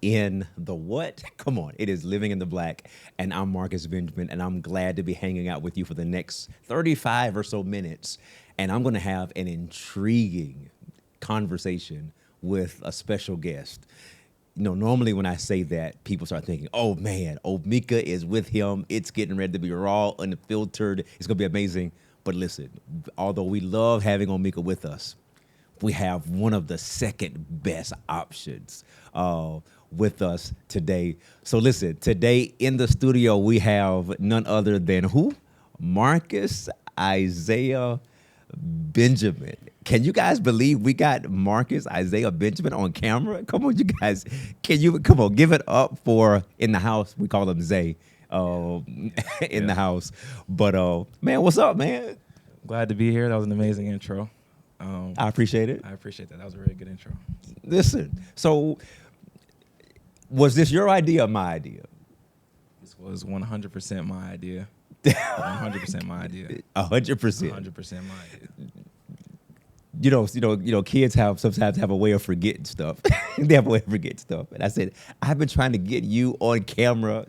in the what? Come on, it is Living in the Black. And I'm Marcus Benjamin, and I'm glad to be hanging out with you for the next 35 or so minutes. And I'm going to have an intriguing conversation with a special guest. Normally when I say that, people start thinking, oh man, Mika is with him. It's getting ready to be raw, unfiltered. It's going to be amazing. But listen, although we love having Mika with us, we have one of the second best options with us today. So listen, today in the studio, we have none other than who? Marcus Isaiah Benjamin. Can you guys believe we got Marcus Isaiah Benjamin on camera? Come on, you guys. Come on, give it up for in the house. We call him Zay in the house. But man, what's up, man? Glad to be here. That was an amazing intro. I appreciate it. I appreciate that. That was a really good intro. Listen, so was this your idea or my idea? This was 100% my idea. 100% my idea. 100%. 100% my idea. Kids sometimes have a way of forgetting stuff. They have a way of forgetting stuff. And I said, I've been trying to get you on camera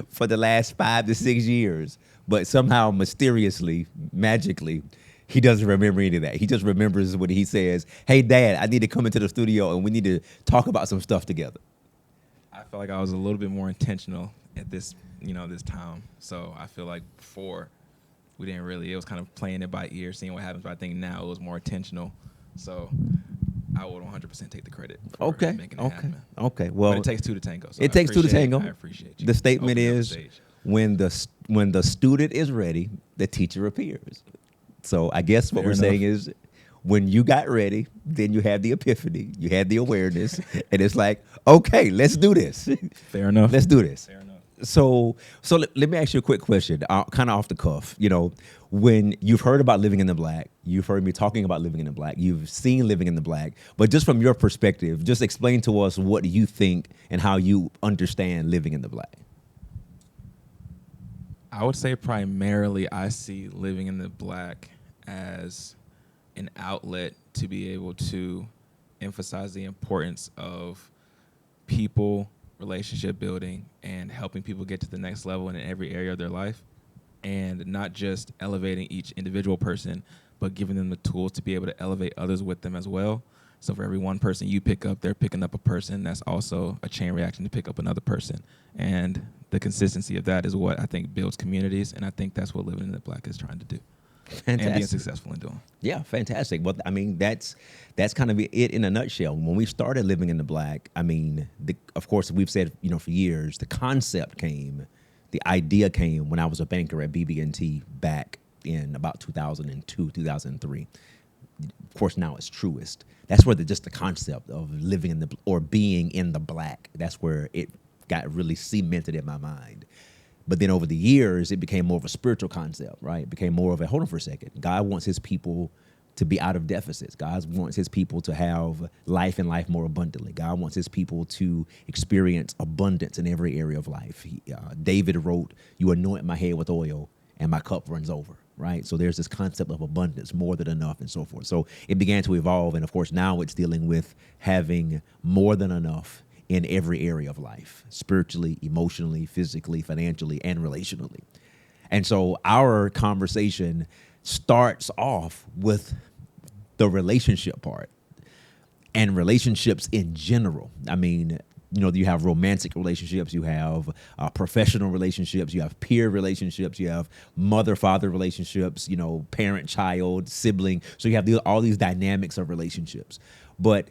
for the last 5 to 6 years, but somehow mysteriously, magically, he doesn't remember any of that. He just remembers when he says, hey, Dad, I need to come into the studio and we need to talk about some stuff together. I felt like I was a little bit more intentional at this time. So I feel like before we didn't really, it was kind of playing it by ear, seeing what happens. But I think now it was more intentional. So I would 100% take the credit for making it happen. Okay. Well, but it takes two to tango. So it takes two to tango. I appreciate you. The statement is when the student is ready, the teacher appears. So I guess what we're saying is when you got ready, then you had the epiphany, you had the awareness, and it's like, okay, let's do this. Fair enough. Let's do this. Fair enough. So let me ask you a quick question, kind of off the cuff. When you've heard about Living in the Black, you've heard me talking about Living in the Black, you've seen Living in the Black, but just from your perspective, just explain to us what you think and how you understand Living in the Black. I would say primarily I see Living in the Black as an outlet to be able to emphasize the importance of people, relationship building, and helping people get to the next level in every area of their life, and not just elevating each individual person, but giving them the tools to be able to elevate others with them as well. So for every one person you pick up, they're picking up a person that's also a chain reaction to pick up another person. And the consistency of that is what I think builds communities, and I think that's what Living in the Black is trying to do. Fantastic. And being successful in doing. Yeah, fantastic. Well, I mean, that's kind of it in a nutshell. When we started Living in the Black, I mean, of course, we've said, for years, the concept came, the idea came when I was a banker at BB&T back in about 2002, 2003. Of course, now it's Truist. That's where just the concept of living or being in the black, that's where it got really cemented in my mind. But then over the years, it became more of a spiritual concept, right? It became more of a, hold on for a second. God wants his people to be out of deficits. God wants his people to have life and life more abundantly. God wants his people to experience abundance in every area of life. David wrote, you anoint my head with oil and my cup runs over, right? So there's this concept of abundance, more than enough and so forth. So it began to evolve. And of course, now it's dealing with having more than enough in every area of life, spiritually, emotionally, physically, financially, and relationally. And so our conversation starts off with the relationship part and relationships in general. I mean, you have romantic relationships, you have professional relationships, you have peer relationships, you have mother-father relationships, parent-child, sibling. So you have all these dynamics of relationships. But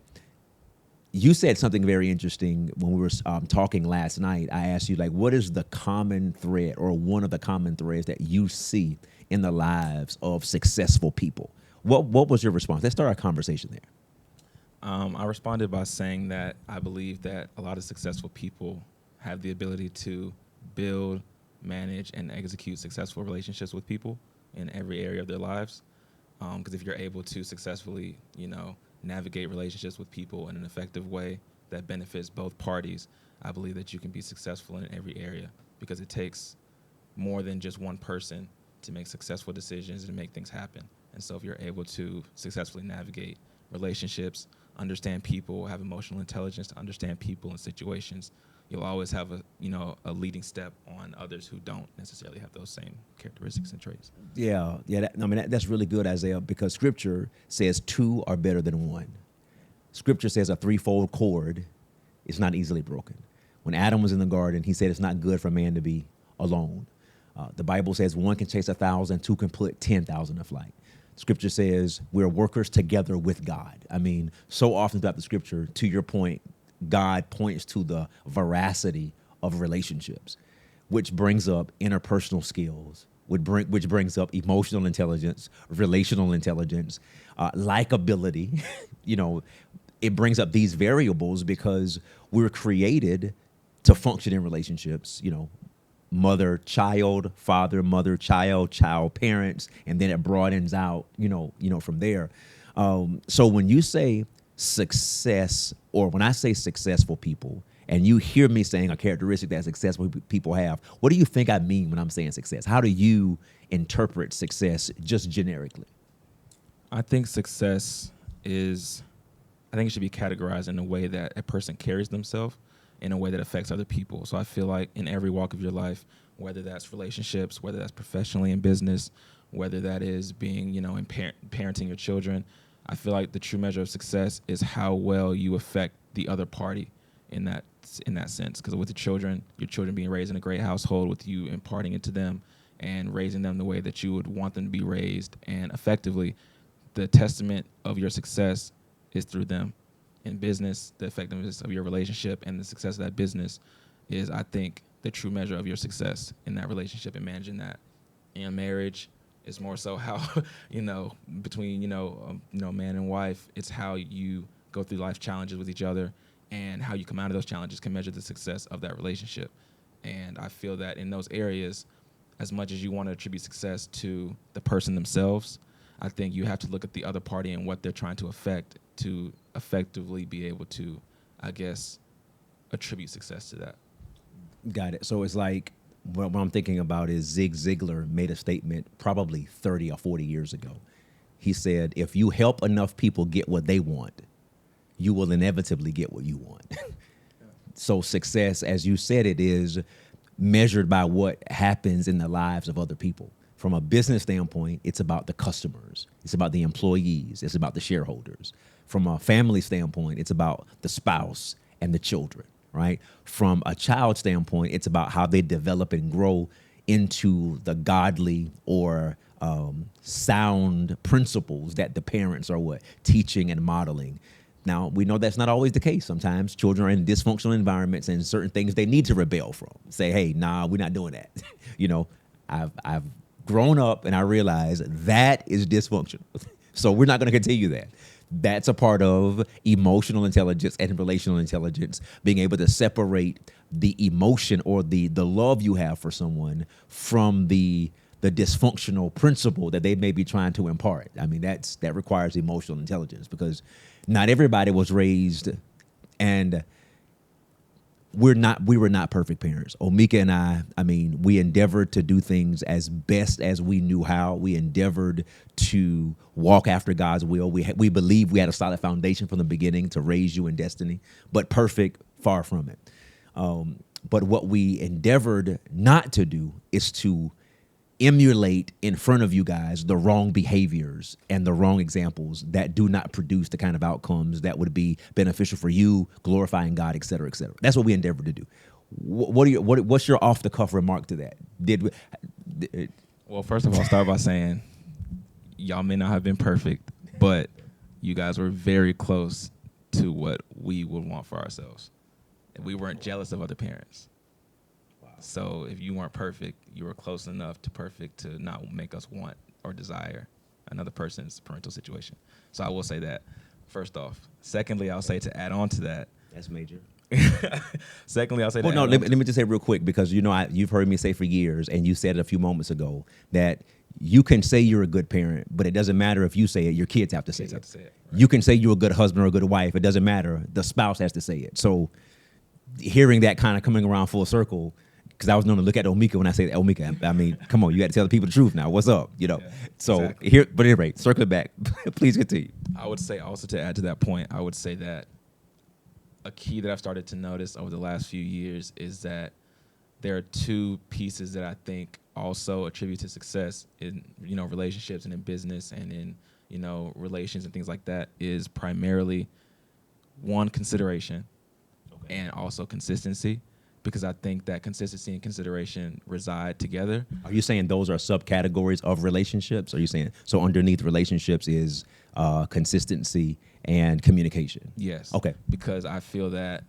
you said something very interesting when we were talking last night. I asked you, what is the common thread or one of the common threads that you see in the lives of successful people? What was your response? Let's start our conversation there. I responded by saying that I believe that a lot of successful people have the ability to build, manage, and execute successful relationships with people in every area of their lives. Because if you're able to successfully, navigate relationships with people in an effective way that benefits both parties, I believe that you can be successful in every area, because it takes more than just one person to make successful decisions and make things happen. And so if you're able to successfully navigate relationships understand people, have emotional intelligence to understand people and situations, you'll always have a leading step on others who don't necessarily have those same characteristics and traits. Yeah, yeah. That's really good, Isaiah, because Scripture says two are better than one. Scripture says a threefold cord is not easily broken. When Adam was in the garden, he said it's not good for man to be alone. The Bible says one can chase 1,000, two can put 10,000 to flight. Scripture says we're workers together with God. I mean, so often throughout the Scripture, to your point, God points to the veracity of relationships, which brings up interpersonal skills, which brings up emotional intelligence, relational intelligence, likability. It brings up these variables because we're created to function in relationships, mother, child, father, mother, child, parents, and then it broadens out, from there. So when you say success, or when I say successful people, and you hear me saying a characteristic that successful people have, what do you think I mean when I'm saying success? How do you interpret success just generically? I think success I think it should be categorized in a way that a person carries themselves in a way that affects other people. So I feel like in every walk of your life, whether that's relationships, whether that's professionally in business, whether that is being, in parenting your children, I feel like the true measure of success is how well you affect the other party in that sense. Because with your children being raised in a great household, with you imparting it to them and raising them the way that you would want them to be raised, and effectively, the testament of your success is through them. In business, the effectiveness of your relationship and the success of that business is, I think, the true measure of your success in that relationship and managing that. In marriage, it's more so how, between, man and wife, it's how you go through life challenges with each other, and how you come out of those challenges can measure the success of that relationship. And I feel that in those areas, as much as you want to attribute success to the person themselves, I think you have to look at the other party and what they're trying to affect to effectively be able to, I guess, attribute success to that. Got it. So it's like, what I'm thinking about is Zig Ziglar made a statement probably 30 or 40 years ago. He said, if you help enough people get what they want, you will inevitably get what you want. So success, as you said, it is measured by what happens in the lives of other people. From a business standpoint, it's about the customers. It's about the employees. It's about the shareholders. From a family standpoint, it's about the spouse and the children, right? From a child standpoint, it's about how they develop and grow into the godly or sound principles that the parents are teaching and modeling. Now, we know that's not always the case. Sometimes children are in dysfunctional environments and certain things they need to rebel from. Say, hey, nah, we're not doing that. I've grown up and I realize that is dysfunctional. So we're not going to continue that. That's a part of emotional intelligence and relational intelligence, being able to separate the emotion or the love you have for someone from the dysfunctional principle that they may be trying to impart. I mean, that requires emotional intelligence, because not everybody was raised, and we were not perfect parents. Omika and I mean, we endeavored to do things as best as we knew how. We endeavored to walk after God's will. We believe we had a solid foundation from the beginning to raise you in destiny, but perfect, far from it. But what we endeavored not to do is to emulate in front of you guys the wrong behaviors and the wrong examples that do not produce the kind of outcomes that would be beneficial for you, glorifying God, et cetera, et cetera. That's what we endeavored to do. What's your off the cuff remark to that? Well, first of all, I'll start by saying y'all may not have been perfect, but you guys were very close to what we would want for ourselves. And we weren't jealous of other parents. So if you weren't perfect, you were close enough to perfect to not make us want or desire another person's parental situation. So I will say that, first off. Secondly, I'll say, to add on to that. That's major. Secondly, I'll say well, no, let me just say real quick, because you've heard me say for years, and you said it a few moments ago, that you can say you're a good parent, but it doesn't matter if you say it. Your kids have to say it. Right. You can say you're a good husband or a good wife. It doesn't matter. The spouse has to say it. So hearing that kind of coming around full circle because I was known to look at Omika when I say Omika. I mean, come on, you got to tell the people the truth now. What's up? You know. Yeah, So exactly. here, but anyway, circle it back. Please continue. I would say also, to add to that point, I would say that a key that I've started to notice over the last few years is that there are two pieces that I think also attribute to success in, you know, relationships and in business and in, you know, relations and things like that, is primarily one, consideration, and also consistency, because I think that consistency and consideration reside together. Are you saying those are subcategories of relationships? Are you saying so underneath relationships is consistency and communication? Yes. Okay. Because I feel that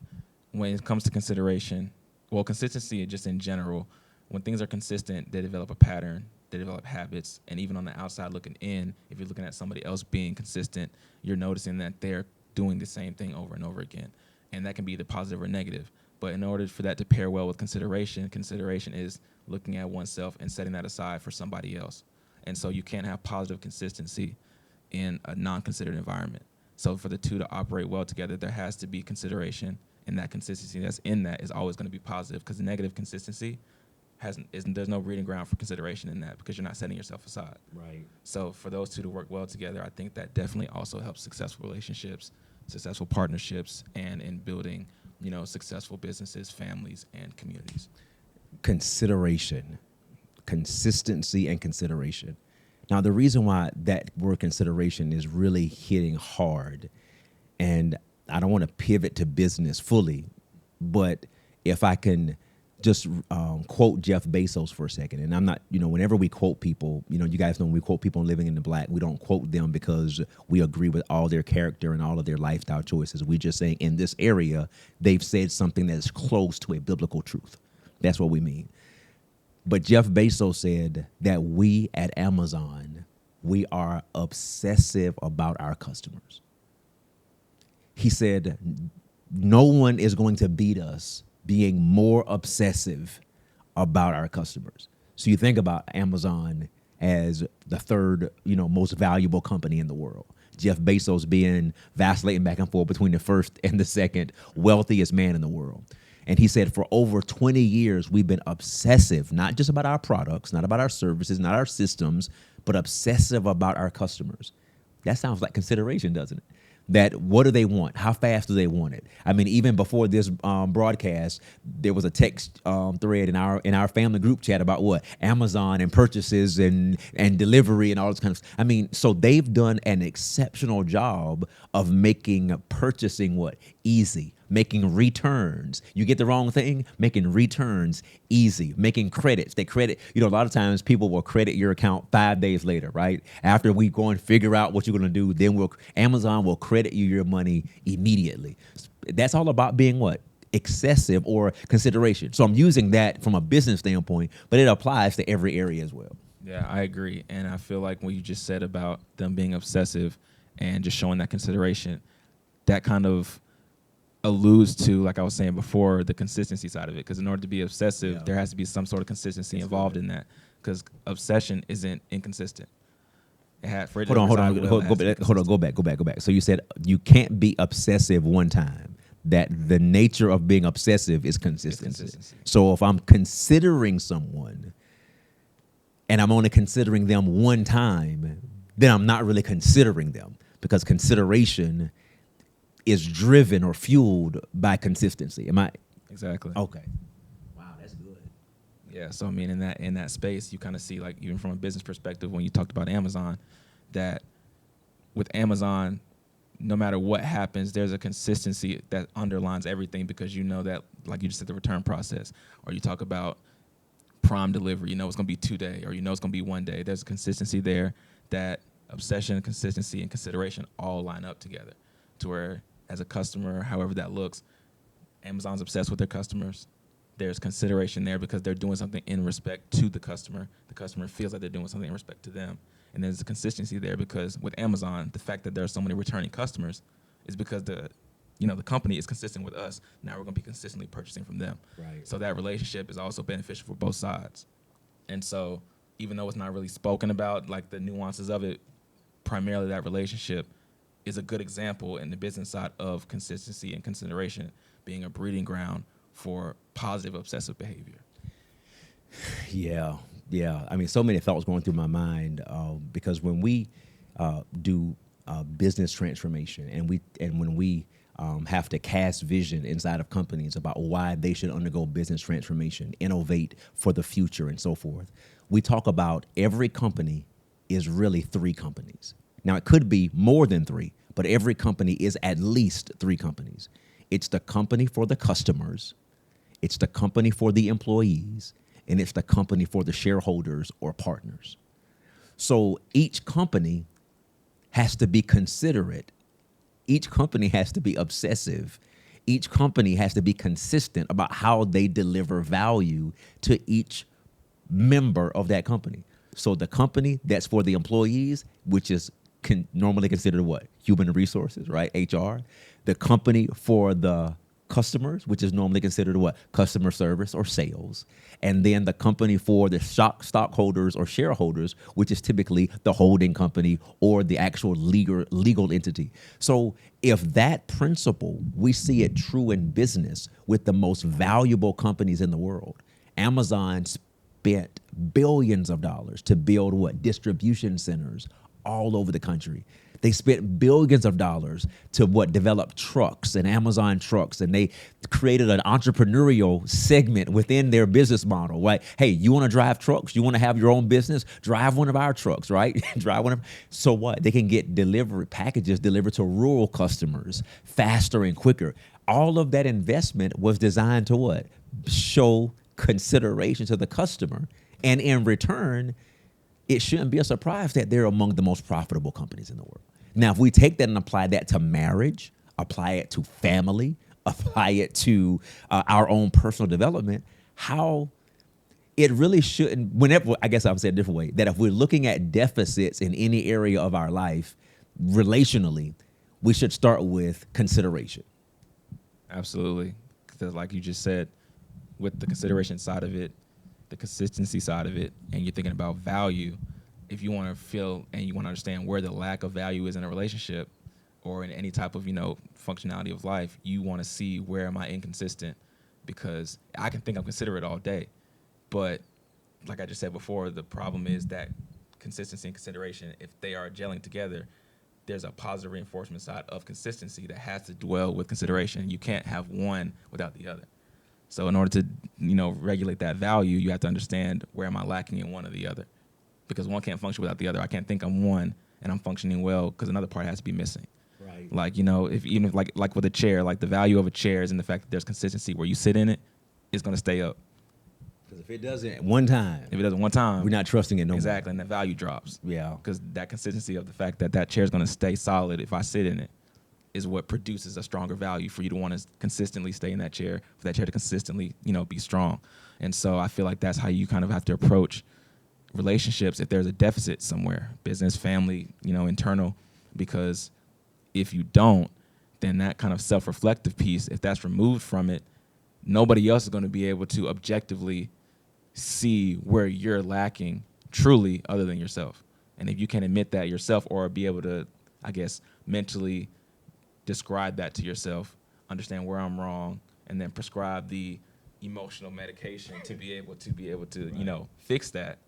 when it comes to consideration, well, consistency just in general, when things are consistent, they develop a pattern, they develop habits, and even on the outside looking in, if you're looking at somebody else being consistent, you're noticing that they're doing the same thing over and over again. And that can be either positive or negative. But in order for that to pair well with consideration, consideration is looking at oneself and setting that aside for somebody else. And so you can't have positive consistency in a non-considered environment. So for the two to operate well together, there has to be consideration, and that consistency that's in that is always going to be positive, because negative consistency there's no breeding ground for consideration in that, because you're not setting yourself aside. Right. So for those two to work well together, I think that definitely also helps successful relationships, successful partnerships, and in building, you know, successful businesses, families, and communities. Consideration, consistency, and consideration. Now, the reason why that word consideration is really hitting hard, and I don't want to pivot to business fully, but if I can just quote Jeff Bezos for a second. And I'm not, you know, whenever we quote people, you know, you guys know when we quote people living in the black, we don't quote them because we agree with all their character and all of their lifestyle choices. We just saying in this area, they've said something that is close to a biblical truth. That's what we mean. But Jeff Bezos said that we at Amazon, we are obsessive about our customers. He said, no one is going to beat us being more obsessive about our customers. So you think about Amazon as the third, you know, most valuable company in the world. Jeff Bezos being vacillating back and forth between the first and the second wealthiest man in the world. And he said for over 20 years, we've been obsessive, not just about our products, not about our services, not our systems, but obsessive about our customers. That sounds like consideration, doesn't it? That what do they want? How fast do they want it? I mean, even before this broadcast, there was a text thread in our family group chat about what Amazon and purchases and delivery and all this kind of stuff. I mean, so they've done an exceptional job of making purchasing what easy, making returns. You get the wrong thing, making returns easy, making credits. They credit, you know, a lot of times people will credit your account 5 days later, right? After we go and figure out what you're going to do, then Amazon will credit you your money immediately. That's all about being what? Excessive or consideration. So I'm using that from a business standpoint, but it applies to every area as well. Yeah, I agree. And I feel like what you just said about them being obsessive and just showing that consideration, that kind of alludes to, like I was saying before, the consistency side of it. Because in order to be obsessive, there has to be some sort of consistency involved in that. Because obsession isn't inconsistent. Hold on, go back. So you said you can't be obsessive one time. That the nature of being obsessive is consistency. So if I'm considering someone and I'm only considering them one time, then I'm not really considering them, because consideration is driven or fueled by consistency. Am I? Exactly. Okay. Wow, that's good. Yeah. So I mean, in that space, you kind of see, like, even from a business perspective, when you talked about Amazon, that with Amazon, no matter what happens, there's a consistency that underlines everything, because you know that, like you just said, the return process, or you talk about prime delivery, you know it's going to be 2 days, or you know it's going to be 1 day. There's a consistency there that obsession, consistency, and consideration all line up together, to where as a customer, however that looks, Amazon's obsessed with their customers. There's consideration there because they're doing something in respect to the customer. The customer feels like they're doing something in respect to them. And there's a consistency there because with Amazon, the fact that there are so many returning customers is because the company is consistent with us. Now we're going to be consistently purchasing from them. Right. So that relationship is also beneficial for both sides. And so even though it's not really spoken about, like the nuances of it, primarily that relationship is a good example in the business side of consistency and consideration being a breeding ground for positive obsessive behavior. Yeah, yeah. I mean, so many thoughts going through my mind because when we do business transformation and when we have to cast vision inside of companies about why they should undergo business transformation, innovate for the future, and so forth, we talk about every company is really three companies. Now, it could be more than three, but every company is at least three companies. It's the company for the customers, it's the company for the employees, and it's the company for the shareholders or partners. So each company has to be considerate. Each company has to be obsessive. Each company has to be consistent about how they deliver value to each member of that company. So the company that's for the employees, which is normally considered what? Human resources, right? HR. The company for the customers, which is normally considered what? Customer service or sales. And then the company for the stockholders or shareholders, which is typically the holding company or the actual legal entity. So if that principle, we see it true in business with the most valuable companies in the world. Amazon spent billions of dollars to build what? Distribution centers all over the country. They spent billions of dollars to what? Develop trucks and Amazon trucks. And they created an entrepreneurial segment within their business model, right? Hey, you want to drive trucks? You want to have your own business? Drive one of our trucks, right? Drive one of. So what? They can get packages delivered to rural customers faster and quicker. All of that investment was designed to what? Show consideration to the customer. And in return, it shouldn't be a surprise that they're among the most profitable companies in the world. Now, if we take that and apply that to marriage, apply it to family, apply it to our own personal development, how it really shouldn't, whenever, I guess I would say a different way, that if we're looking at deficits in any area of our life, relationally, we should start with consideration. Absolutely. Because like you just said, with the consideration side of it, the consistency side of it, and you're thinking about value, if you want to feel and you want to understand where the lack of value is in a relationship or in any type of, functionality of life, you want to see where am I inconsistent, because I can think I'm considerate all day. But like I just said before, the problem is that consistency and consideration, if they are gelling together, there's a positive reinforcement side of consistency that has to dwell with consideration. You can't have one without the other. So in order to, regulate that value, you have to understand where am I lacking in one or the other, because one can't function without the other. I can't think I'm one and I'm functioning well because another part has to be missing. Right. Like, if like with a chair, like the value of a chair is in the fact that there's consistency where you sit in it, it's going to stay up. Because if it doesn't one time, we're not trusting it no more. Exactly, and the value drops. Yeah. Because that consistency of the fact that that chair is going to stay solid if I sit in it is what produces a stronger value for you to want to consistently stay in that chair, for that chair to consistently, be strong. And so I feel like that's how you kind of have to approach relationships if there's a deficit somewhere, business, family, internal, because if you don't, then that kind of self-reflective piece, if that's removed from it, nobody else is going to be able to objectively see where you're lacking truly other than yourself. And if you can admit that yourself or be able to, I guess, mentally describe that to yourself, understand where I'm wrong, and then prescribe the emotional medication to be able to Right. fix that,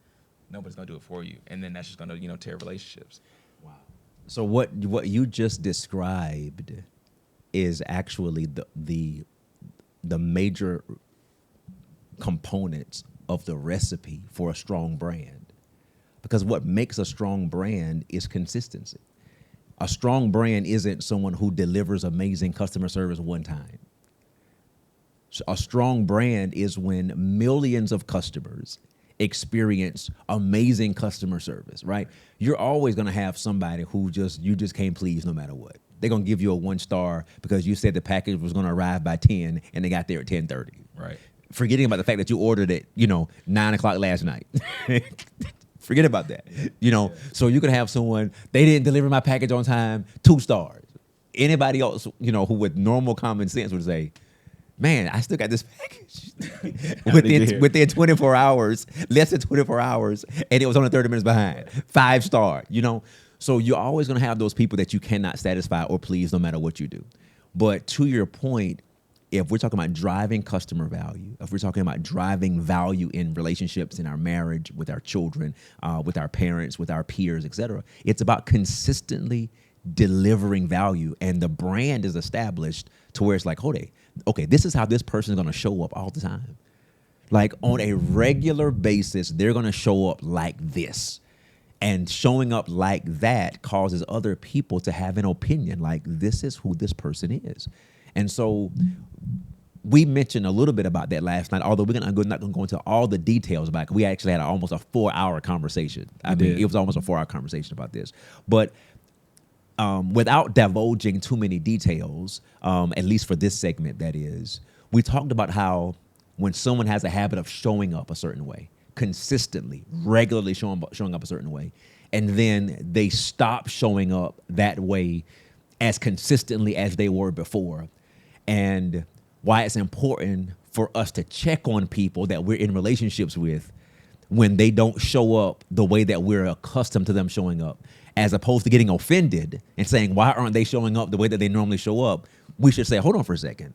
nobody's gonna do it for you, and then that's just gonna tear relationships. Wow. So what you just described is actually the major components of the recipe for a strong brand. Because what makes a strong brand is consistency. A strong brand isn't someone who delivers amazing customer service one time. A strong brand is when millions of customers experience amazing customer service, right? You're always going to have somebody who you just can't please no matter what. They're going to give you a 1 star because you said the package was going to arrive by 10 and they got there at 10:30. Right. Forgetting about the fact that you ordered it, 9 o'clock last night. Forget about that. Yeah. So you could have someone, they didn't deliver my package on time, 2 stars. Anybody else, who with normal common sense would say, man, I still got this package within 24 hours, less than 24 hours, and it was only 30 minutes behind. 5 star, So you're always going to have those people that you cannot satisfy or please no matter what you do. But to your point, if we're talking about driving customer value, if we're talking about driving value in relationships, in our marriage, with our children, with our parents, with our peers, et cetera, it's about consistently delivering value. And the brand is established to where it's like, okay, this is how this person is going to show up all the time. Like on a regular basis, they're going to show up like this. And showing up like that causes other people to have an opinion, like this is who this person is. And so we mentioned a little bit about that last night, although we're not going to go into all the details about it. We actually had almost a 4-hour conversation. It was almost a 4-hour conversation about this. But without divulging too many details, at least for this segment, that is, we talked about how when someone has a habit of showing up a certain way, consistently, regularly showing up a certain way, and then they stop showing up that way as consistently as they were before, and why it's important for us to check on people that we're in relationships with when they don't show up the way that we're accustomed to them showing up, as opposed to getting offended and saying, why aren't they showing up the way that they normally show up? We should say, hold on for a second.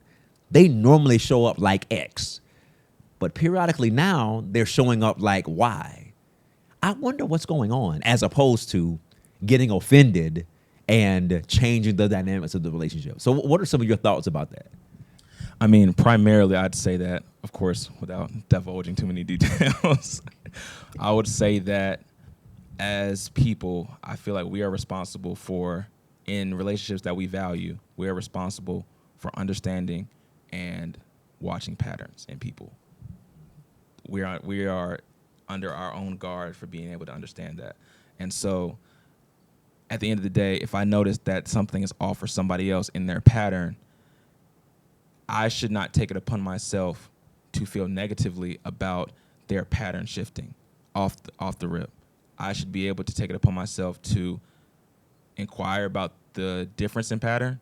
They normally show up like X, but periodically now they're showing up like Y. I wonder what's going on, as opposed to getting offended and changing the dynamics of the relationship. So what are some of your thoughts about that? I mean, primarily, I'd say that, of course, without divulging too many details, I would say that as people, I feel like we are responsible for, in relationships that we value, we are responsible for understanding and watching patterns in people. We are under our own guard for being able to understand that. And so at the end of the day, if I notice that something is off for somebody else in their pattern, I should not take it upon myself to feel negatively about their pattern shifting off the rip. I should be able to take it upon myself to inquire about the difference in pattern,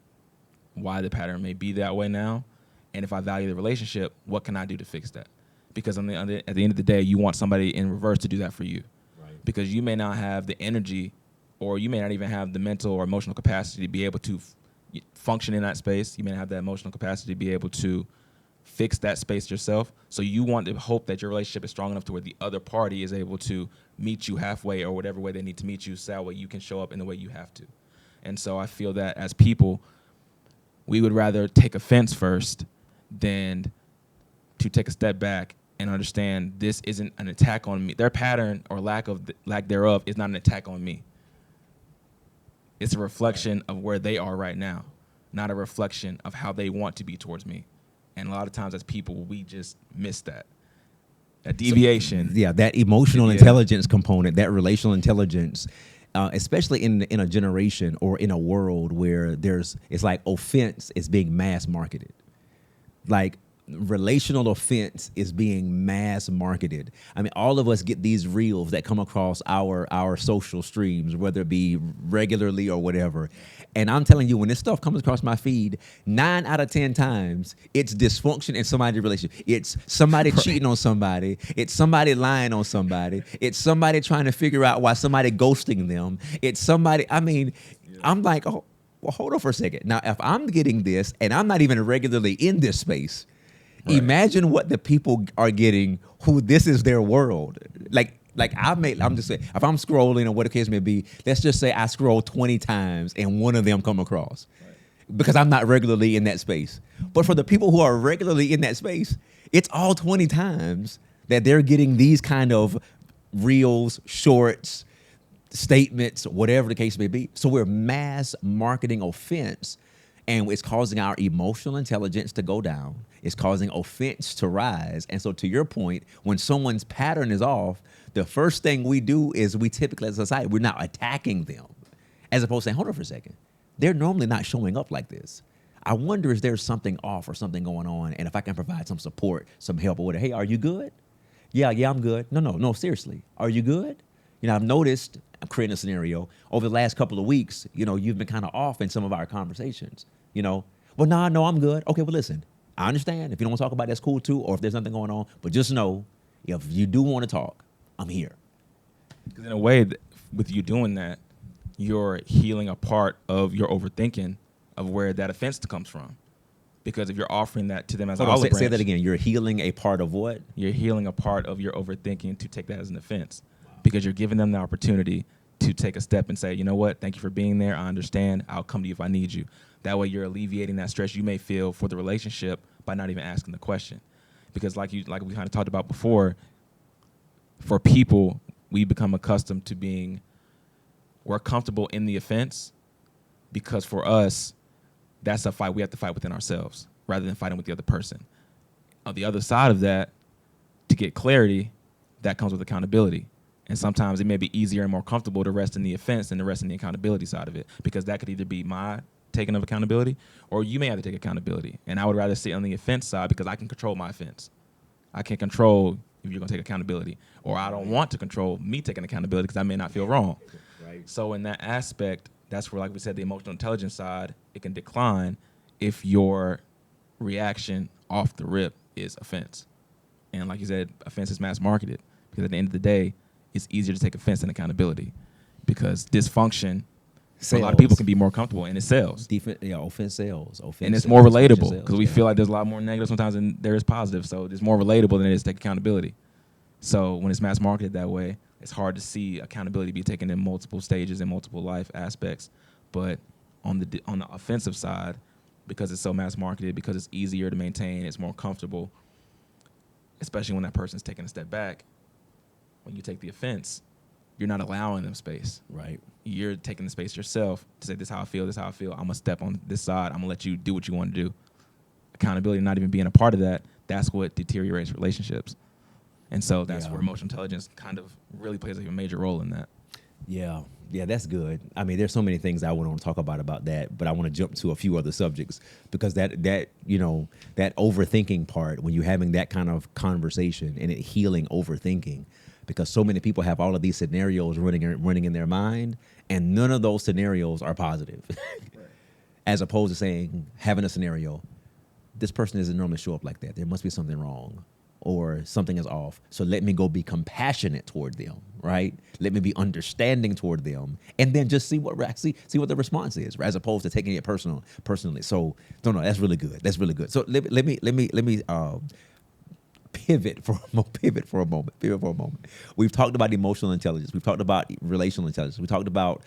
why the pattern may be that way now, and if I value the relationship, what can I do to fix that? Because at the end of the day, you want somebody in reverse to do that for you. Right. Because you may not have the energy, or you may not even have the mental or emotional capacity to be able to function in that space. You may not have that emotional capacity to be able to fix that space yourself. So you want to hope that your relationship is strong enough to where the other party is able to meet you halfway, or whatever way they need to meet you, so that way you can show up in the way you have to. And so I feel that as people, we would rather take offense first than to take a step back and understand this isn't an attack on me. Their pattern or lack thereof is not an attack on me. It's a reflection of where they are right now, not a reflection of how they want to be towards me. And a lot of times as people, we just miss that. A deviation. So, that emotional intelligence component, that relational intelligence, especially in a generation or in a world where it's like offense is being mass marketed. Like relational offense is being mass marketed. I mean, all of us get these reels that come across our social streams, whether it be regularly or whatever. And I'm telling you, when this stuff comes across my feed, 9 out of 10 times, it's dysfunction in somebody's relationship. It's somebody cheating on somebody. It's somebody lying on somebody. It's somebody trying to figure out why somebody ghosting them. It's somebody, I'm like, oh, well, hold on for a second. Now, if I'm getting this and I'm not even regularly in this space, right. Imagine what the people are getting who this is their world. I'm just saying, if I'm scrolling or what the case may be, let's just say I scroll 20 times and one of them come across. Right. Because I'm not regularly in that space. But for the people who are regularly in that space, it's all 20 times that they're getting these kind of reels, shorts, statements, whatever the case may be. So we're mass marketing offense, and it's causing our emotional intelligence to go down. It's causing offense to rise. And so to your point, when someone's pattern is off, the first thing we do is we typically as a society, we're now attacking them, as opposed to saying, hold on for a second. They're normally not showing up like this. I wonder if there's something off or something going on, and if I can provide some support, some help or whatever. Hey, are you good? Yeah, I'm good. No, seriously. Are you good? I've noticed, I'm creating a scenario, over the last couple of weeks, you've been kind of off in some of our conversations, well, no, I'm good. Okay, well, listen, I understand. If you don't want to talk about it, that's cool too, or if there's something going on, but just know, if you do want to talk, I'm here. Because in a way, with you doing that, you're healing a part of your overthinking of where that offense comes from. Because if you're offering that to them as Hold an on, olive branch, say that again. You're healing a part of what? you're healing a part of your overthinking to take that as an offense, because you're giving them the opportunity to take a step and say, you know what, thank you for being there. I understand. I'll come to you if I need you. That way you're alleviating that stress you may feel for the relationship by not even asking the question. Because like we kind of talked about before, for people, we become accustomed to we're comfortable in the offense, because for us, that's a fight we have to fight within ourselves rather than fighting with the other person. On the other side of that, to get clarity, that comes with accountability. And sometimes it may be easier and more comfortable to rest in the offense than to rest in the accountability side of it, because that could either be my taking of accountability or you may have to take accountability. And I would rather sit on the offense side because I can control my offense. I can't control if you're going to take accountability, or I don't want to control me taking accountability because I may not feel wrong. Right. So in that aspect, that's where, like we said, the emotional intelligence side, it can decline if your reaction off the rip is offense. And like you said, offense is mass marketed, because at the end of the day, it's easier to take offense than accountability, because dysfunction for a lot of people can be more comfortable, and it sells. Offense sells. And it's more relatable, because we feel like there's a lot more negative sometimes than there is positive. So it's more relatable than it is to take accountability. So when it's mass marketed that way, it's hard to see accountability be taken in multiple stages and multiple life aspects. But on the offensive side, because it's so mass marketed, because it's easier to maintain, it's more comfortable, especially when that person's taking a step back. When you take the offense, you're not allowing them space. Right. You're taking the space yourself to say, this is how I feel, this is how I feel. I'm going to step on this side. I'm going to let you do what you want to do. Accountability, not even being a part of that, that's what deteriorates relationships. And so that's where emotional intelligence kind of really plays a major role in that. Yeah. Yeah, that's good. I mean, there's so many things I want to talk about that, but I want to jump to a few other subjects, because that overthinking part, when you're having that kind of conversation and it healing overthinking, because so many people have all of these scenarios running in their mind, and none of those scenarios are positive. Right. As opposed to saying, having a scenario, this person doesn't normally show up like that. There must be something wrong, or something is off. So let me go be compassionate toward them, right? Let me be understanding toward them, and then just see what the response is, as opposed to taking it personally. So no, that's really good. That's really good. So let me pivot for a moment. We've talked about emotional intelligence. We've talked about relational intelligence. We talked about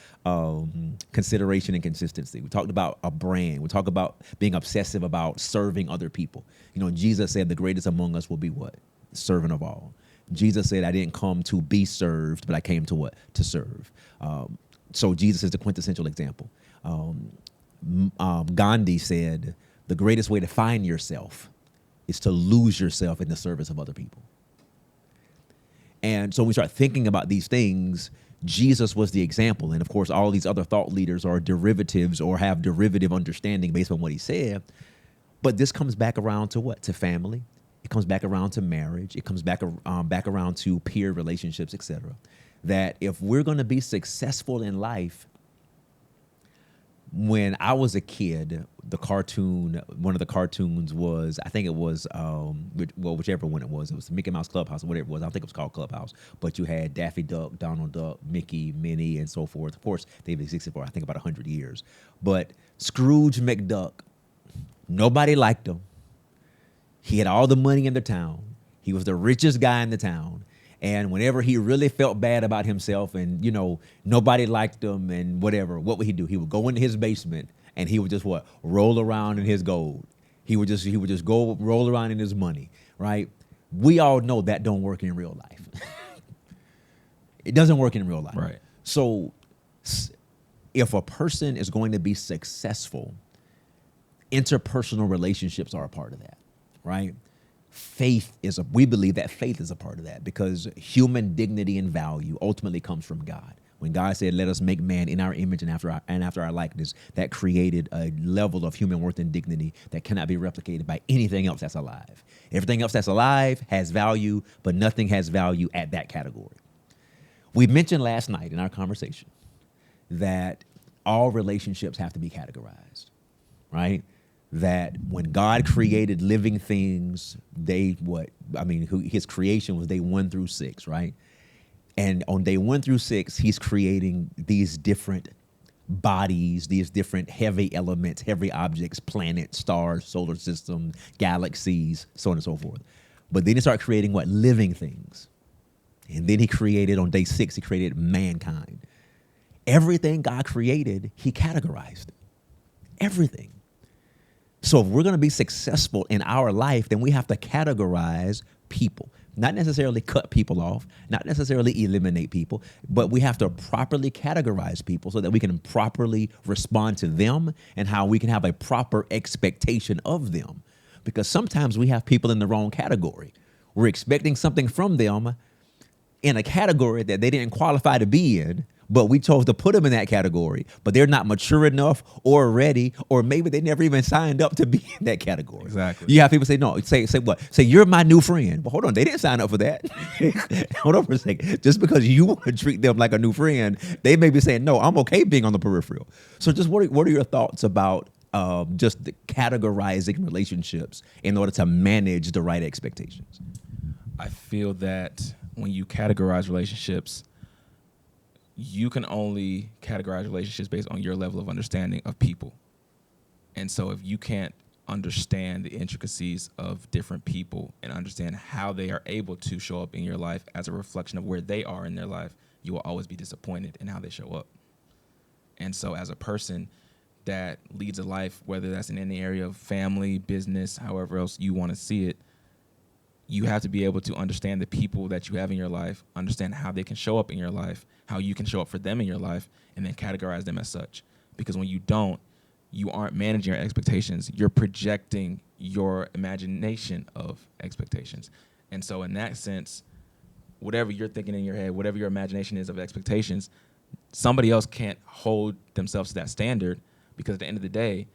consideration and consistency. We talked about a brand. We talked about being obsessive about serving other people. Jesus said the greatest among us will be what? Servant of all. Jesus said, I didn't come to be served, but I came to what? To serve. So Jesus is the quintessential example. Gandhi said, the greatest way to find yourself is to lose yourself in the service of other people. And so when we start thinking about these things, Jesus was the example. And of course, all these other thought leaders are derivatives or have derivative understanding based on what he said. But this comes back around to what? To family. It comes back around to marriage. It comes back around to peer relationships, etc. That if we're going to be successful in life, when I was a kid, one of the cartoons was, I think it was, whichever one it was Mickey Mouse Clubhouse, or whatever it was. I don't think it was called Clubhouse, but you had Daffy Duck, Donald Duck, Mickey, Minnie, and so forth. Of course, they've existed for, I think, about 100 years. But Scrooge McDuck, nobody liked him. He had all the money in the town. He was the richest guy in the town. And whenever he really felt bad about himself and, nobody liked him and whatever, what would he do? He would go into his basement and he would just roll around in his gold. He would just go roll around in his money, right? We all know that don't work in real life. It doesn't work in real life. Right. So if a person is going to be successful, interpersonal relationships are a part of that, right? We believe that faith is a part of that, because human dignity and value ultimately comes from God. When God said, let us make man in our image and after our likeness, that created a level of human worth and dignity that cannot be replicated by anything else that's alive. Everything else that's alive has value, but nothing has value at that category. We mentioned last night in our conversation that all relationships have to be categorized, right? That when God created living things, his creation was day 1 through 6, right? And on day 1 through 6, he's creating these different bodies, these different heavy elements, heavy objects, planets, stars, solar system, galaxies, so on and so forth. But then he started creating what? Living things. And then he created, on day 6, he created mankind. Everything God created, he categorized it. Everything. So if we're going to be successful in our life, then we have to categorize people. Not necessarily cut people off, not necessarily eliminate people, but we have to properly categorize people so that we can properly respond to them and how we can have a proper expectation of them. Because sometimes we have people in the wrong category. We're expecting something from them in a category that they didn't qualify to be in, but we chose to put them in that category, but they're not mature enough or ready, or maybe they never even signed up to be in that category. Exactly. You have people say, no, say what? Say, you're my new friend. But hold on, they didn't sign up for that. Hold on for a second. Just because you want to treat them like a new friend, they may be saying, no, I'm okay being on the peripheral. So just what are your thoughts about just the categorizing relationships in order to manage the right expectations? I feel that when you categorize relationships, you can only categorize relationships based on your level of understanding of people. And so if you can't understand the intricacies of different people and understand how they are able to show up in your life as a reflection of where they are in their life, you will always be disappointed in how they show up. And so as a person that leads a life, whether that's in any area of family, business, however else you want to see it, you have to be able to understand the people that you have in your life, understand how they can show up in your life, how you can show up for them in your life, and then categorize them as such. Because when you don't, you aren't managing your expectations. You're projecting your imagination of expectations. And so in that sense, whatever you're thinking in your head, whatever your imagination is of expectations, somebody else can't hold themselves to that standard, because at the end of the day,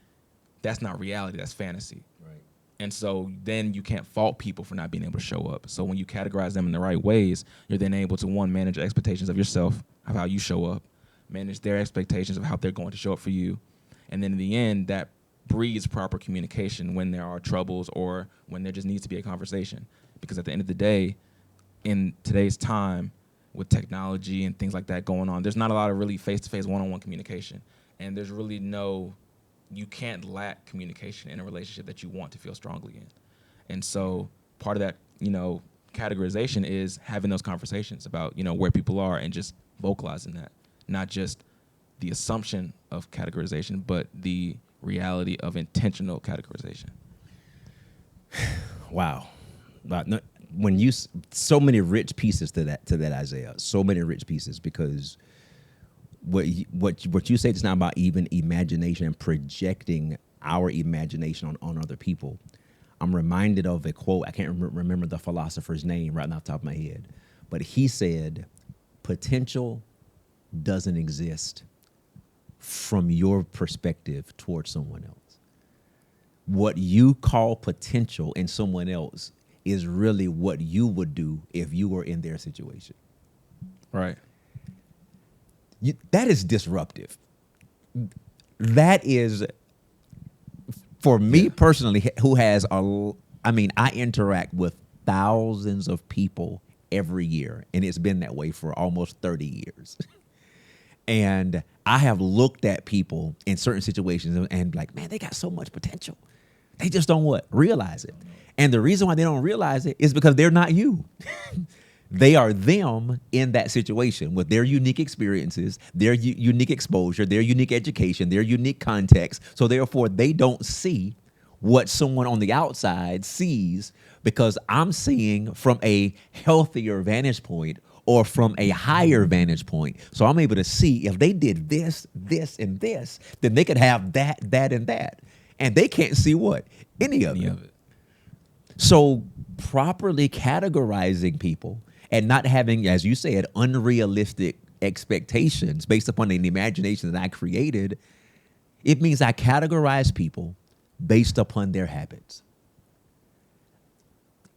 that's not reality, that's fantasy. Right. And so then you can't fault people for not being able to show up. So when you categorize them in the right ways, you're then able to, one, manage expectations of yourself, of how you show up, manage their expectations of how they're going to show up for you. And then in the end, that breeds proper communication when there are troubles or when there just needs to be a conversation. Because at the end of the day, in today's time, with technology and things like that going on, there's not a lot of really face-to-face, one-on-one communication. And there's really you can't lack communication in a relationship that you want to feel strongly in. And so part of that, categorization is having those conversations about, where people are and just vocalizing that, not just the assumption of categorization, but the reality of intentional categorization. Wow. When you, so many rich pieces to that, Isaiah, so many rich pieces, because what you say is not about even imagination and projecting our imagination on other people. I'm reminded of a quote. I can't remember the philosopher's name right off the top of my head, but he said, potential doesn't exist from your perspective towards someone else. What you call potential in someone else is really what you would do if you were in their situation. Right. That is disruptive. That is, for me personally, who has I interact with thousands of people every year, and it's been that way for almost 30 years. And I have looked at people in certain situations and be like, man, they got so much potential. They just don't realize it. And the reason why they don't realize it is because they're not you. They are them in that situation with their unique experiences, their unique exposure, their unique education, their unique context. So therefore, they don't see what someone on the outside sees, because I'm seeing from a healthier vantage point or from a higher vantage point. So I'm able to see if they did this, this, and this, then they could have that, that, and that. And they can't see what? Any of it. So properly categorizing people and not having, as you said, unrealistic expectations based upon an imagination that I created, it means I categorize people based upon their habits.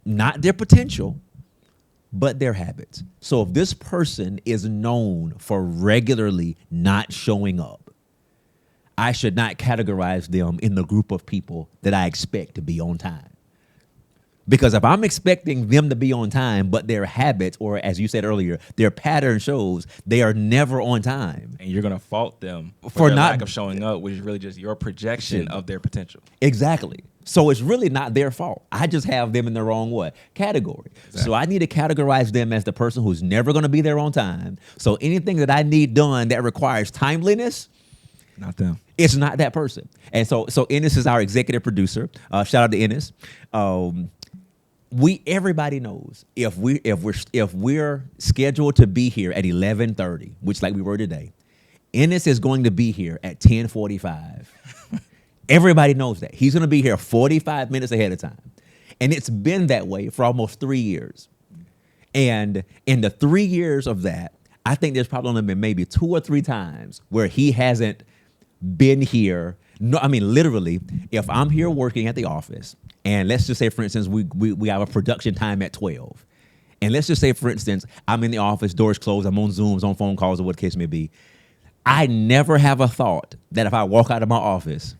Not their potential, but their habits. So if this person is known for regularly not showing up, I should not categorize them in the group of people that I expect to be on time. Because if I'm expecting them to be on time, but their habits, or as you said earlier, their pattern shows they are never on time. And you're gonna fault them for For their not lack of showing up, which is really just your projection of their potential. Exactly. So it's really not their fault. I just have them in the wrong what? Category. Exactly. So I need to categorize them as the person who's never going to be there on time. So anything that I need done that requires timeliness, Not them. it's not that person. And so Ennis is our executive producer. Shout out to Ennis. Everybody knows if we're scheduled to be here at 11:30, which like we were today, Ennis is going to be here at 10:45. Everybody knows that. He's going to be here 45 minutes ahead of time. And it's been that way for almost 3 years. And in the 3 years of that, I think there's probably only been maybe 2 or 3 times where he hasn't been here. No, I mean, literally, if I'm here working at the office, and let's just say, for instance, we have a production time at 12. And let's just say, for instance, I'm in the office, doors closed, I'm on Zooms, on phone calls, or what the case may be. I never have a thought that if I walk out of my office,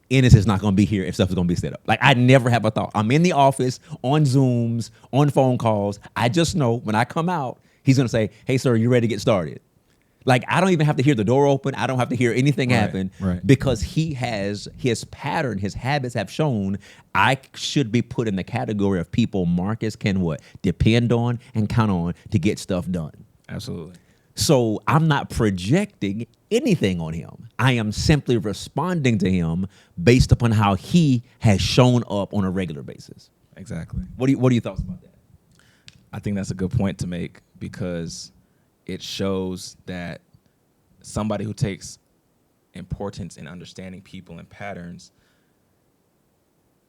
Ennis is not going to be here if stuff is going to be set up. Like, I never have a thought. I'm in the office, on Zooms, on phone calls. I just know when I come out, he's going to say, hey, sir, you ready to get started? Like, I don't even have to hear the door open. I don't have to hear anything happen because he has his pattern, his habits have shown I should be put in the category of people Marcus can what? Depend on and count on to get stuff done. Absolutely. So I'm not projecting anything on him. I am simply responding to him based upon how he has shown up on a regular basis. Exactly. What are your thoughts about that? I think that's a good point to make because it shows that somebody who takes importance in understanding people and patterns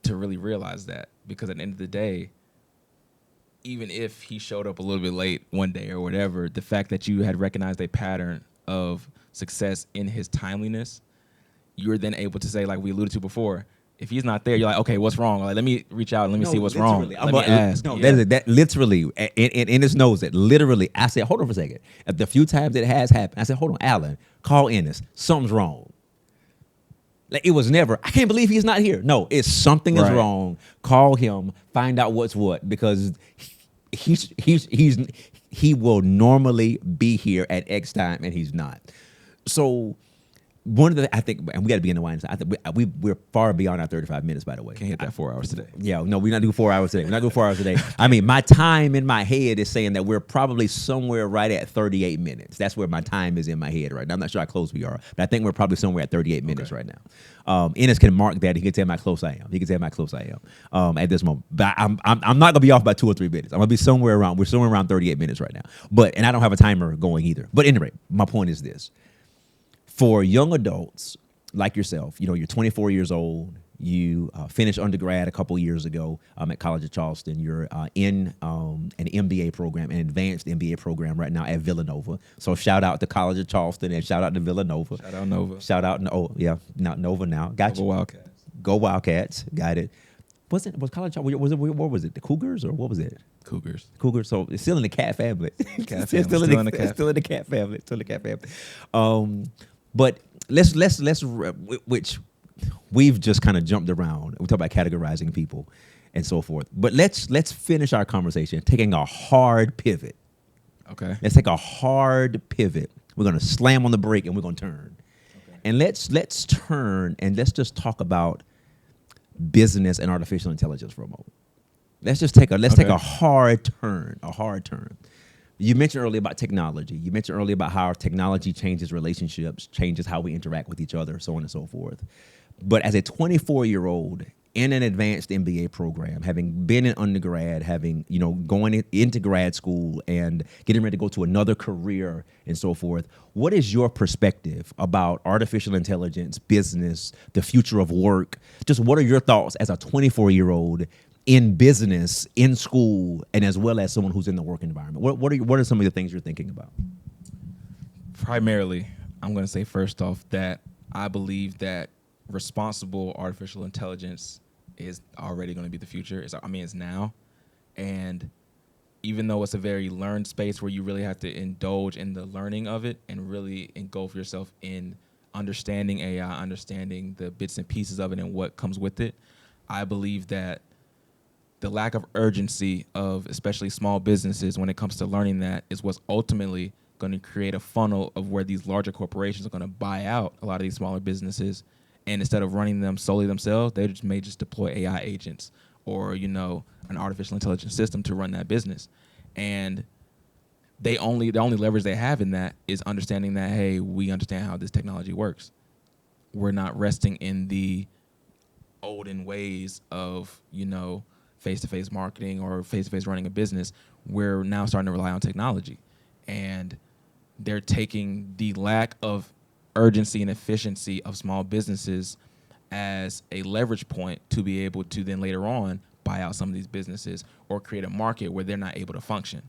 to really realize that, because at the end of the day, even if he showed up a little bit late one day or whatever, the fact that you had recognized a pattern of success in his timeliness, you're then able to say, like we alluded to before, if he's not there, you're like, okay, what's wrong? Like, let me reach out and let me see what's wrong. Let me ask. No, that literally, and Ennis knows it. Literally, I said, hold on for a second. At the few times it has happened, I said, hold on, Alan, call Ennis. Something's wrong. Like, it was never, I can't believe he's not here. No, it's something is wrong. Call him, find out what's what, because he will normally be here at X time and he's not. So one of the, I think, and we got to be in the wine. I think we're far beyond our 35 minutes, by the way. Can't hit that 4 hours today. Yeah, no, we're not doing 4 hours today. We're not doing 4 hours today. I mean, my time in my head is saying that we're probably somewhere right at 38 minutes. That's where my time is in my head right now. I'm not sure how close we are, but I think we're probably somewhere at 38 minutes right now. Ennis can mark that. He can tell me how close I am. He can tell me how close I am at this moment. But I'm not gonna be off by 2 or 3 minutes. I'm gonna be somewhere around. We're somewhere around 38 minutes right now. And I don't have a timer going either. But anyway, my point is this: for young adults like yourself, you're 24 years old. You finished undergrad a couple years ago at College of Charleston. You're in an MBA program, an advanced MBA program right now at Villanova. So shout out to College of Charleston and shout out to Villanova. Shout out Nova. Shout out, not Nova now. Got you. Go Wildcats. Go Wildcats. Got it. Was College? Was it? What was it? The Cougars or what was it? Cougars. So it's still in the Cat family. Still in the Cat family. Still in the Cat family. But let's which we've just kind of jumped around. We talk about categorizing people and so forth. But let's finish our conversation taking a hard pivot. Okay. Let's take a hard pivot. We're gonna slam on the brake and we're gonna turn. Okay. And let's turn and let's just talk about business and artificial intelligence for a moment. Let's take a hard turn. You mentioned earlier about technology. You mentioned earlier about how technology changes relationships, changes how we interact with each other, so on and so forth. But as a 24-year-old in an advanced MBA program, having been in undergrad, having, going into grad school and getting ready to go to another career and so forth, what is your perspective about artificial intelligence, business, the future of work? Just what are your thoughts as a 24-year-old in business, in school, and as well as someone who's in the work environment? What are some of the things you're thinking about? Primarily, I'm going to say first off that I believe that responsible artificial intelligence is already going to be the future. It's now. And even though it's a very learned space where you really have to indulge in the learning of it and really engulf yourself in understanding AI, understanding the bits and pieces of it and what comes with it, I believe that the lack of urgency of especially small businesses when it comes to learning that is what's ultimately going to create a funnel of where these larger corporations are going to buy out a lot of these smaller businesses, and instead of running them solely themselves, they just may just deploy AI agents or an artificial intelligence system to run that business. And the only leverage they have in that is understanding that, hey, we understand how this technology works. We're not resting in the olden ways of face-to-face marketing or face-to-face running a business. We're now starting to rely on technology, and they're taking the lack of urgency and efficiency of small businesses as a leverage point to be able to then later on buy out some of these businesses or create a market where they're not able to function.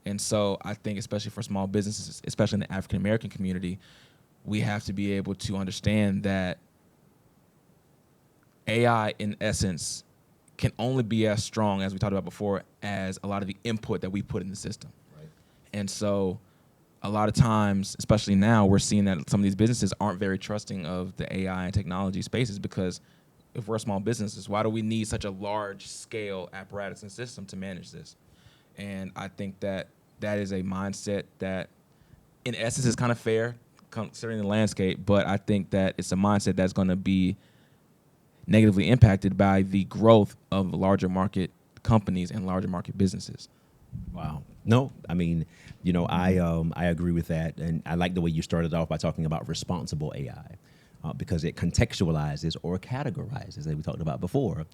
And so I think especially for small businesses, especially in the African American community, we have to be able to understand that AI in essence can only be as strong, as we talked about before, as a lot of the input that we put in the system. Right. And so a lot of times, especially now, we're seeing that some of these businesses aren't very trusting of the AI and technology spaces, because if we're small businesses, why do we need such a large scale apparatus and system to manage this? And I think that that is a mindset that in essence is kind of fair considering the landscape, but I think that it's a mindset that's going to be negatively impacted by the growth of larger market companies and larger market businesses. Wow. No, I mean, I agree with that, and I like the way you started off by talking about responsible AI, because it contextualizes or categorizes, as we talked about before,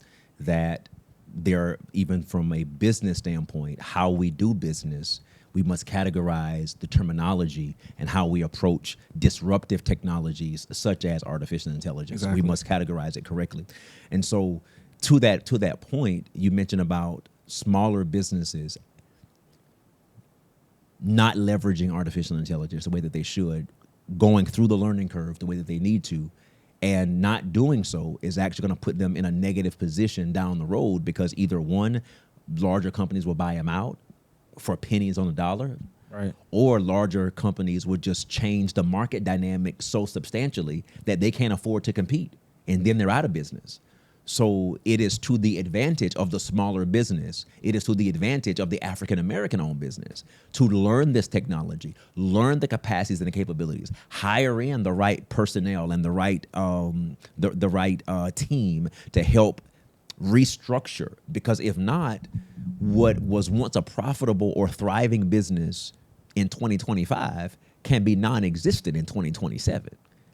that there, even from a business standpoint, how we do business, we must categorize the terminology and how we approach disruptive technologies such as artificial intelligence. Exactly. We must categorize it correctly. And so to that point, you mentioned about smaller businesses not leveraging artificial intelligence the way that they should, going through the learning curve the way that they need to, and not doing so is actually going to put them in a negative position down the road, because either one, larger companies will buy them out for pennies on the dollar, Right. or larger companies would just change the market dynamic so substantially that they can't afford to compete, and then they're out of business. So it is to the advantage of the smaller business. It is to the advantage of the African American owned business to learn this technology, learn the capacities and the capabilities, hire in the right personnel and the right team to help restructure. Because if not, what was once a profitable or thriving business in 2025 can be non-existent in 2027.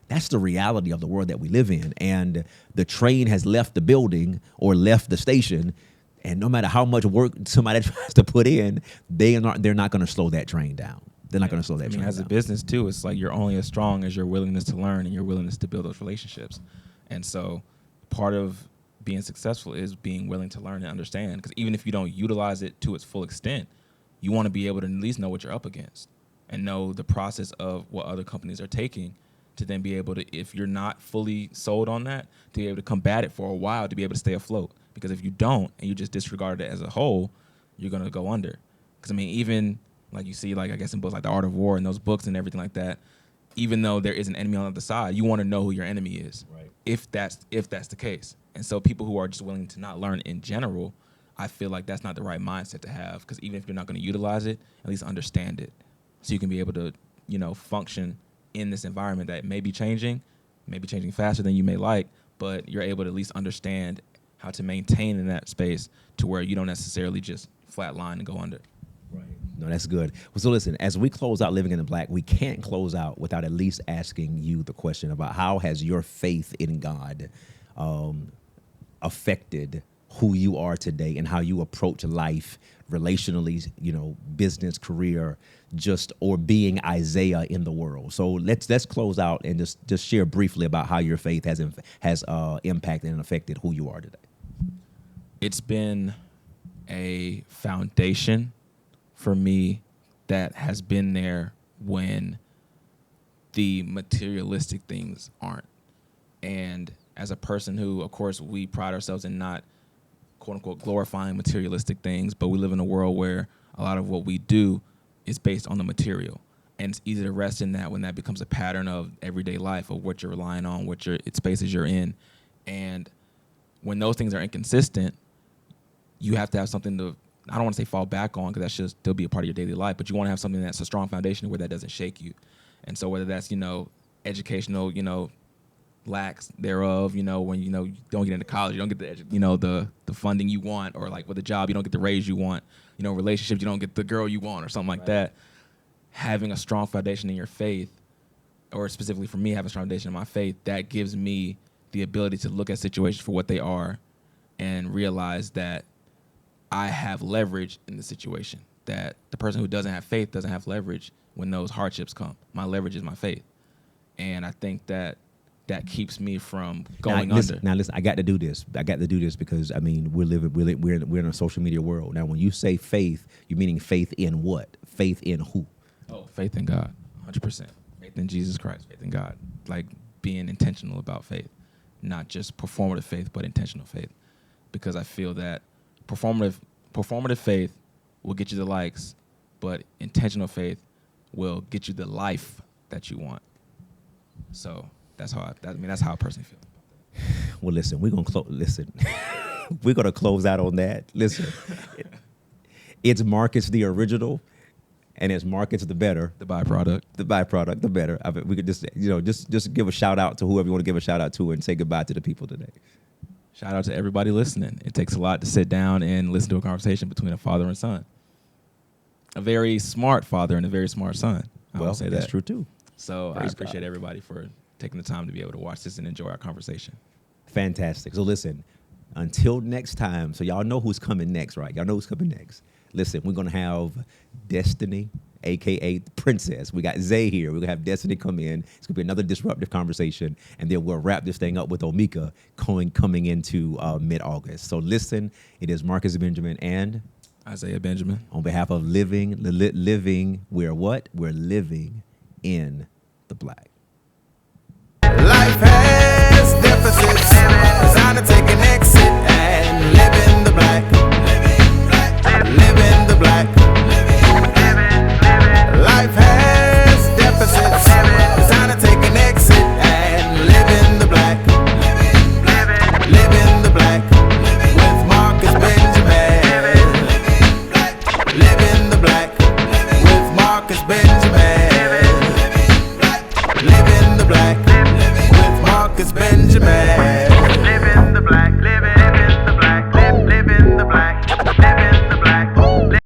That's the reality of the world that we live in. And the train has left the building or left the station, and no matter how much work somebody tries to put in, they're not going to slow that train down. They're not going to slow that train down. As a business too, it's like you're only as strong as your willingness to learn and your willingness to build those relationships. And so part of being successful is being willing to learn and understand, because even if you don't utilize it to its full extent, you want to be able to at least know what you're up against and know the process of what other companies are taking, to then be able to, if you're not fully sold on that, to be able to combat it for a while, to be able to stay afloat. Because if you don't and you just disregard it as a whole, you're going to go under. Because even like you see, like I guess in books like The Art of War and those books and everything like that, even though there is an enemy on the other side, you want to know who your enemy is. Right. If that's the case. And so people who are just willing to not learn in general, I feel like that's not the right mindset to have. Because even if you're not going to utilize it, at least understand it, so you can be able to function in this environment that may be changing faster than you may like, but you're able to at least understand how to maintain in that space to where you don't necessarily just flatline and go under. Right. No, that's good. Well, so listen, as we close out Living in the Black, we can't close out without at least asking you the question about how has your faith in God affected who you are today and how you approach life relationally, business, career, or being Isaiah in the world. So let's close out and just share briefly about how your faith has impacted and affected who you are today. It's been a foundation for me that has been there when the materialistic things aren't. And as a person who, of course, we pride ourselves in not, quote unquote, glorifying materialistic things, but we live in a world where a lot of what we do is based on the material. And it's easy to rest in that when that becomes a pattern of everyday life, of what you're relying on, spaces you're in. And when those things are inconsistent, you have to have something to, I don't want to say fall back on, because that should still be a part of your daily life, but you want to have something that's a strong foundation where that doesn't shake you. And so whether that's, educational, lacks thereof, when, you don't get into college, you don't get the funding you want, or like with a job, you don't get the raise you want, relationships, you don't get the girl you want or something like that. Having a strong foundation in your faith, or specifically for me, having a strong foundation in my faith, that gives me the ability to look at situations for what they are and realize that I have leverage in the situation, that the person who doesn't have faith doesn't have leverage when those hardships come. My leverage is my faith. And I think that keeps me from going under. Now listen, I got to do this. Because we're in a social media world. Now, when you say faith, you're meaning faith in what? Faith in who? Oh, faith in God, 100%. Faith in Jesus Christ, faith in God. Like being intentional about faith, not just performative faith, but intentional faith. Because I feel that performative faith will get you the likes, but intentional faith will get you the life that you want. So that's how I personally feel. Well, listen, we're gonna close out on that. Listen, it's Marcus the original, and it's Marcus the better. The byproduct, the better. I mean, we could just give a shout out to whoever you want to give a shout out to, and say goodbye to the people today. Shout out to everybody listening. It takes a lot to sit down and listen to a conversation between a father and son. A very smart father and a very smart son. I will say that's true too. So I appreciate everybody for taking the time to be able to watch this and enjoy our conversation. Fantastic. So listen, until next time, so y'all know who's coming next, right? Y'all know who's coming next. Listen, we're going to have Destiny, a.k.a. Princess. We got Zay here. We're going to have Destiny come in. It's going to be another disruptive conversation. And then we'll wrap this thing up with Omika coming into mid-August. So listen, it is Marcus Benjamin and Isaiah Benjamin. On behalf of Living, we're what? We're living in the black. Life has deficits. It's time to take an exit and live in the black.